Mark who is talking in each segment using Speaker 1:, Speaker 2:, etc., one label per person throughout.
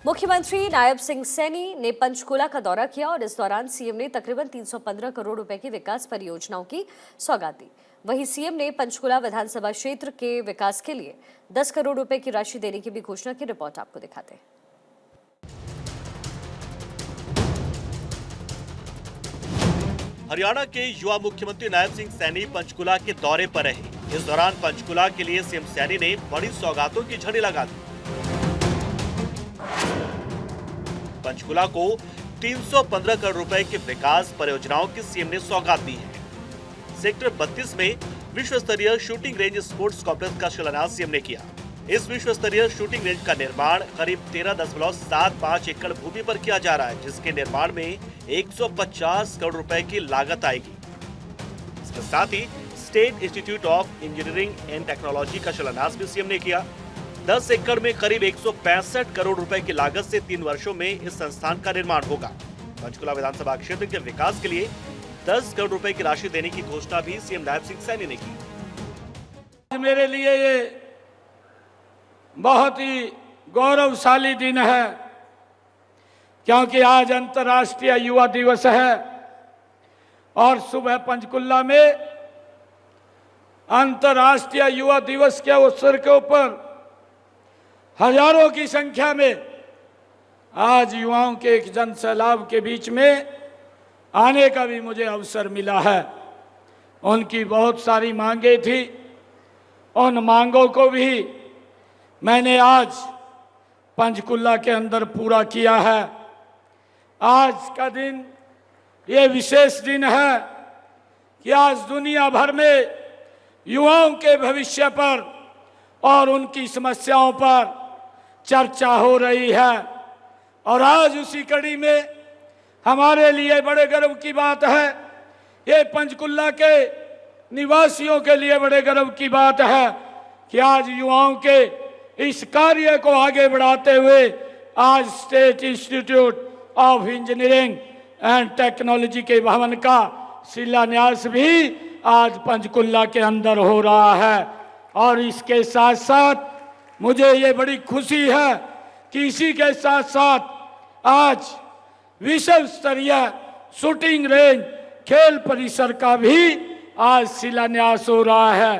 Speaker 1: मुख्यमंत्री नायब सिंह सैनी ने पंचकुला का दौरा किया और इस दौरान सीएम ने तकरीबन 315 करोड़ रुपए की विकास परियोजनाओं की सौगात दी। वहीं सीएम ने पंचकुला विधानसभा क्षेत्र के विकास के लिए 10 करोड़ रुपए की राशि देने की भी घोषणा की। रिपोर्ट आपको दिखाते हैं।
Speaker 2: हरियाणा के युवा मुख्यमंत्री नायब सिंह सैनी पंचकुला के दौरे पर रहे। इस दौरान पंचकुला के लिए सीएम सैनी ने बड़ी सौगातों की झड़ी लगा दी। पंचकुला को 315 करोड़ रुपए की विकास परियोजनाओं की सीएम ने सौगात दी है। सेक्टर 32 में विश्व स्तरीय शूटिंग रेंज स्पोर्ट्स कॉम्प्लेक्स का शिलान्यास सीएम ने किया। इस विश्व स्तरीय शूटिंग रेंज का निर्माण करीब 13.75 एकड़ भूमि पर किया जा रहा है, जिसके निर्माण में 150 करोड़ रुपए की लागत आएगी। इसके साथ ही state institute of engineering and technology का शिलान्यास भी सीएम ने किया। 10 एकड़ में करीब 165 करोड़ रुपए की लागत से 3 वर्षों में इस संस्थान का निर्माण होगा। पंचकुला विधानसभा क्षेत्र के विकास के लिए 10 करोड़ रुपए की राशि देने की घोषणा भी सीएम नायब सिंह सैनी ने की।
Speaker 3: मेरे लिए ये बहुत ही गौरवशाली दिन है, क्योंकि आज अंतर्राष्ट्रीय युवा दिवस है और सुबह पंचकुला में अंतर्राष्ट्रीय युवा दिवस के अवसर के ऊपर हजारों की संख्या में आज युवाओं के एक जन सैलाब के बीच में आने का भी मुझे अवसर मिला है। उनकी बहुत सारी मांगे थी, उन मांगों को भी मैंने आज पंचकुला के अंदर पूरा किया है। आज का दिन ये विशेष दिन है कि आज दुनिया भर में युवाओं के भविष्य पर और उनकी समस्याओं पर चर्चा हो रही है और आज उसी कड़ी में हमारे लिए बड़े गर्व की बात है, ये पंचकुला के निवासियों के लिए बड़े गर्व की बात है कि आज युवाओं के इस कार्य को आगे बढ़ाते हुए आज state institute of engineering and technology के भवन का शिलान्यास भी आज पंचकुला के अंदर हो रहा है। और इसके साथ साथ मुझे ये बड़ी खुशी है कि इसी के साथ साथ आज विश्व स्तरीय शूटिंग रेंज खेल परिसर का भी आज शिलान्यास हो रहा है।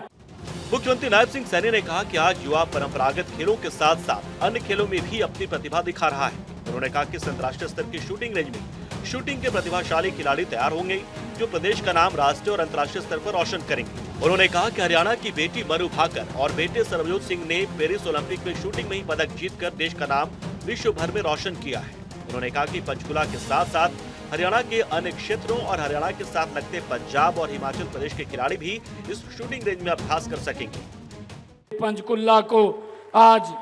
Speaker 2: मुख्यमंत्री नायब सिंह सैनी ने कहा कि आज युवा परंपरागत खेलों के साथ साथ अन्य खेलों में भी अपनी प्रतिभा दिखा रहा है। उन्होंने कहा कि अंतर्राष्ट्रीय स्तर की शूटिंग रेंज में शूटिंग के प्रतिभाशाली खिलाड़ी तैयार होंगे, जो प्रदेश का नाम राष्ट्रीय और अंतर्राष्ट्रीय स्तर पर रोशन करेंगे। उन्होंने कहा कि हरियाणा की बेटी मनु भाकर और बेटे सरबजोत सिंह ने पेरिस ओलंपिक में शूटिंग में ही पदक जीतकर देश का नाम विश्व भर में रोशन किया है। उन्होंने कहा कि पंचकुला के साथ साथ हरियाणा के अन्य क्षेत्रों और हरियाणा के साथ लगते पंजाब और हिमाचल प्रदेश के खिलाड़ी भी इस शूटिंग रेंज में अभ्यास कर सकेंगे।
Speaker 3: पंचकुला को आज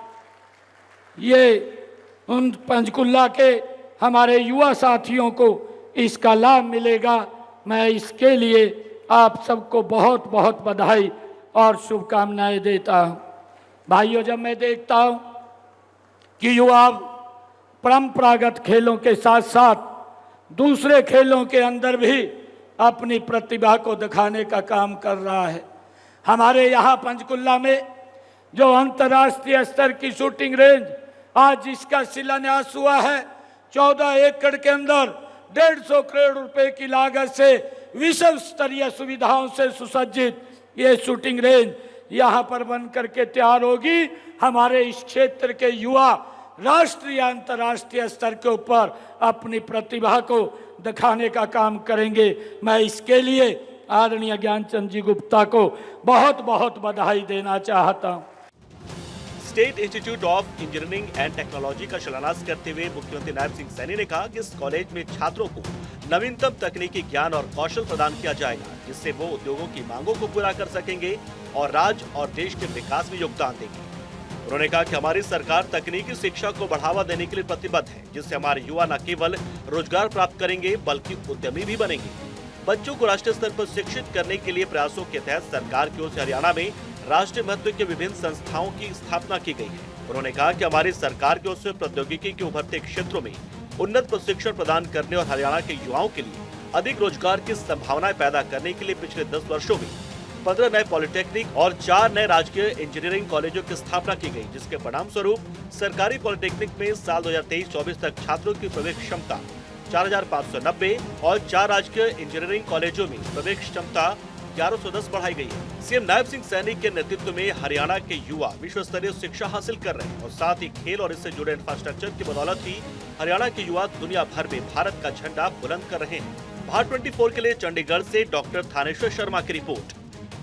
Speaker 3: ये उन पंचकुला के हमारे युवा साथियों को इसका लाभ मिलेगा। मैं इसके लिए आप सबको बहुत बहुत बधाई और शुभकामनाएं देता हूं। भाइयों, जब मैं देखता हूं कि युवा परंपरागत खेलों के साथ साथ दूसरे खेलों के अंदर भी अपनी प्रतिभा को दिखाने का काम कर रहा है। हमारे यहाँ पंचकुला में जो अंतर्राष्ट्रीय स्तर की शूटिंग रेंज आज जिसका शिलान्यास हुआ है, 14 एकड़ के अंदर 150 करोड़ रुपए की लागत से विश्व स्तरीय सुविधाओं से सुसज्जित ये शूटिंग रेंज यहाँ पर बन करके तैयार होगी। हमारे इस क्षेत्र के युवा राष्ट्रीय अंतर्राष्ट्रीय स्तर के ऊपर अपनी प्रतिभा को दिखाने का काम करेंगे। मैं इसके लिए आदरणीय ज्ञानचंद जी गुप्ता को बहुत बहुत बधाई देना चाहता हूँ।
Speaker 2: State institute of engineering and technology का शिलान्यास करते हुए मुख्यमंत्री नायब सिंह सैनी ने कहा कि इस कॉलेज में छात्रों को नवीनतम तकनीकी ज्ञान और कौशल प्रदान किया जाएगा, जिससे वो उद्योगों की मांगों को पूरा कर सकेंगे और राज्य और देश के विकास में योगदान देंगे। उन्होंने कहा कि हमारी सरकार तकनीकी शिक्षा को बढ़ावा देने के लिए प्रतिबद्ध है, जिससे हमारे युवा न केवल रोजगार प्राप्त करेंगे बल्कि उद्यमी भी बनेंगे। बच्चों को राष्ट्रीय स्तर पर शिक्षित करने के लिए प्रयासों के तहत सरकार की ओर से हरियाणा में राष्ट्रीय महत्व के विभिन्न संस्थाओं की स्थापना की गई है। उन्होंने कहा कि हमारी सरकार की ओर से प्रौद्योगिकी के उभरते क्षेत्रों में उन्नत प्रशिक्षण प्रदान करने और हरियाणा के युवाओं के लिए अधिक रोजगार की संभावनाएं पैदा करने के लिए पिछले 10 वर्षों में 15 नए पॉलिटेक्निक और 4 नए राजकीय इंजीनियरिंग कॉलेजों की स्थापना की गई, जिसके परिणाम स्वरूप सरकारी पॉलिटेक्निक में साल 2023-24 तक छात्रों की प्रवेश क्षमता 4,590 और 4 राजकीय इंजीनियरिंग कॉलेजों में प्रवेश क्षमता 1110 बढ़ाई गई है। सीएम नायब सिंह सैनी के नेतृत्व में हरियाणा के युवा विश्व स्तरीय शिक्षा हासिल कर रहे हैं और साथ ही खेल और इससे जुड़े इंफ्रास्ट्रक्चर की बदौलत ही हरियाणा के युवा दुनिया भर में भारत का झंडा बुलंद कर रहे हैं। भारत 24 के लिए चंडीगढ़ से डॉक्टर थानेश्वर शर्मा की रिपोर्ट।